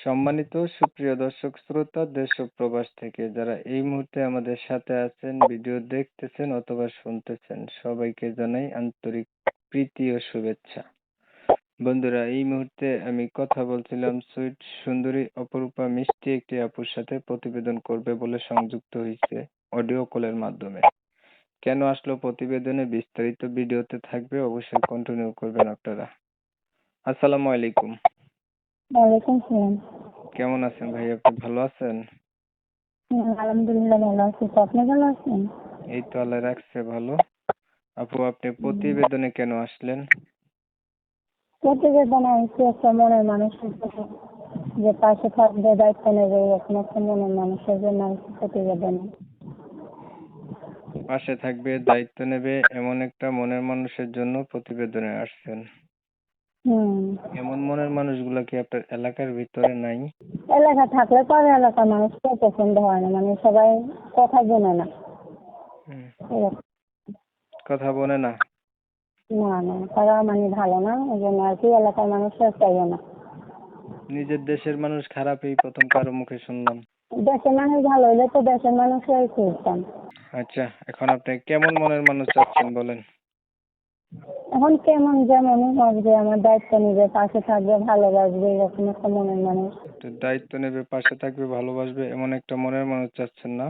সম্মানিত সুপ্রিয় দর্শক শ্রোতা দেশ ও প্রবাস থেকে যারা এই মুহূর্তে আমাদের সাথে আছেন, ভিডিও দেখতেছেন অথবা শুনতেছেন, সবাইকে জানাই আন্তরিক প্রীতি ও শুভেচ্ছা। বন্ধুরা, এই মুহূর্তে আমি কথা বলছিলাম সুইট সুন্দরী অপরূপা মিষ্টি একটি আপুর সাথে প্রতিবেদন করবে বলে সংযুক্ত হয়েছে অডিও কলের মাধ্যমে। কেন আসলো প্রতিবেদনে বিস্তারিত ভিডিওতে থাকবে, অবশ্যই কন্টিনিউ করবেন আপনারা। আসসালামু আলাইকুম। ওয়ালাইকুম সালাম। কেমন আছেন ভাই? আপনি ভালো আছেন? আলহামদুলিল্লাহ ভালো আছি। তো আপনি ভালো আছেন? এই তো আল্লাহ রাখছে ভালো। আপু, আপনি প্রতিবেদনে কেন আসলেন? প্রতিবেদন হচ্ছে একটা মনের মানুষের জন্য, যে পাশে থাকবে, দায়িত্ব নেবে, এরকম একটা মনের মানুষের জন্য আসছে প্রতিবেদন। পাশে থাকবে, দায়িত্ব নেবে, এমন একটা মনের মানুষের জন্য প্রতিবেদনে আসছেন। এমন মনের মানুষগুলা কি আপনার এলাকার ভিতরে নাই? এলাকা থাকলে পরে এলাকার মানুষ কেউ পছন্দ হয় না, মানে সবাই কথা বলে না। এরকম। কথা বলে না? না না, তারা মানে ভালো না, ওই জন্য আর কি এলাকার মানুষরা চাইও না। নিজের দেশের মানুষ খারাপ এই প্রথম কারো মুখে শুনলাম। দেশের মানুষ ভালো হইলে তো দেশের মানুষরাই খুঁজতাম। আচ্ছা, এখন আপনি কেমন মনের মানুষ চাচ্ছেন বলেন? এখন কেমন যেমনই হোক, যে আমার দায়িত্ব নিবে, পাশে থাকবে, ভালোবাসবে, এরকম একটা মনের মানুষ। তো দায়িত্ব নেবে, পাশে থাকবে, ভালোবাসবে, এমন একটা মনের মানুষ চাচ্ছেন না?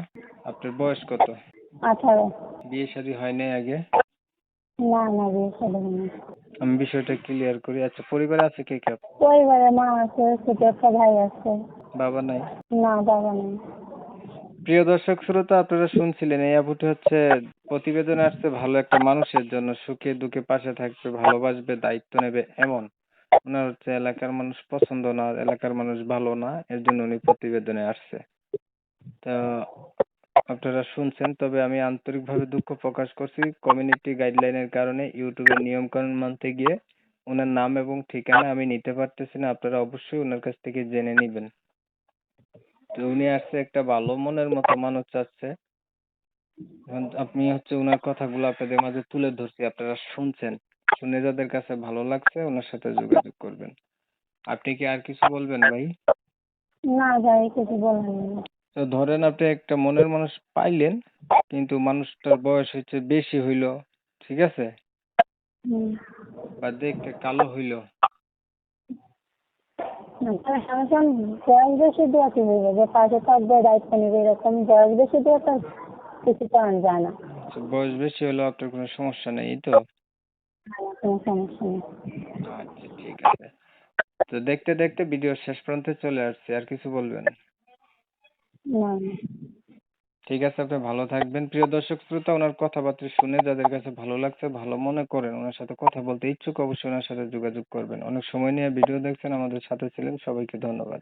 আপনার বয়স কত? 18। বিয়ে শাদী হয় নাই আগে? না না, বিয়ে শাদী হয়নি। আমি বিষয়টা ক্লিয়ার করি। আচ্ছা, পরিবারে আছে কে কে? পরিবারে মা আছে, ছোট একটা ভাই আছে। বাবা নাই? না, বাবা নেই। প্রিয় দর্শক শ্রোতা, আপনারা শুনছিলেন এই আপুটি হচ্ছে প্রতিবেদনে আসছে ভালো একটা মানুষের জন্য, সুখে দুঃখে পাশে থাকবে, ভালোবাসবে, দায়িত্ব নেবে এমন। ওনার হচ্ছে এলাকার মানুষ পছন্দ না, এলাকার মানুষ ভালো না, এর জন্য উনি প্রতিবেদনে আসছে। তো আপনারা শুনছেন, তবে আমি আন্তরিকভাবে দুঃখ প্রকাশ করছি, কমিউনিটি গাইডলাইনের কারণে ইউটিউবের নিয়ম কানুন মানতে গিয়ে ওনার নাম এবং ঠিকানা আমি নিতে পারতেছি না। আপনারা অবশ্যই ওনার কাছ থেকে জেনে নিবেন। তো উনি আসছে একটা ভালো মনের মতো মানুষ চাচ্ছে। এখন আপনি হচ্ছে ওনার কথাগুলো আপনাদের মাঝে তুলে ধরছি, আপনারা শুনছেন। শুনে যাদের কাছে ভালো লাগছে ওনার সাথে যোগাযোগ করবেন। আপনি কি আর কিছু বলবেন ভাই? না ভাই, কিছু বলেন না। তো ধরেন আপনি একটা মনের মানুষ পাইলেন, কিন্তু মানুষটার বয়স হচ্ছে বেশি হইলো, ঠিক আছে, বা দেখতে কালো হইলো। এখন বয়স বেশি দিয়ে কি হইবে, যে পাশে থাকবে, দায়িত্ব নেবে, এরকম বয়স বেশি দিয়ে তো কিছু করা যায় না। আচ্ছা, বয়স বেশি হলো আপনার কোনো সমস্যা নেই এই তো? কোনো সমস্যা নেই। আচ্ছা, ঠিক আছে। তো দেখতে দেখতে ভিডিও শেষ প্রান্তে চলে আসছে, আর কিছু বলবেন? না না। ঠিক আছে, আপনি ভালো থাকবেন। প্রিয় দর্শক শ্রোতা, ওনার কথাবার্তা শুনে যাদের কাছে ভালো লাগছে, ভালো মনে করেন, ওনার সাথে কথা বলতে ইচ্ছুক, অবশ্যই ওনার সাথে যোগাযোগ করবেন। অনেক সময় নিয়ে ভিডিও দেখছেন, আমাদের সাথে ছিলেন, সবাইকে ধন্যবাদ।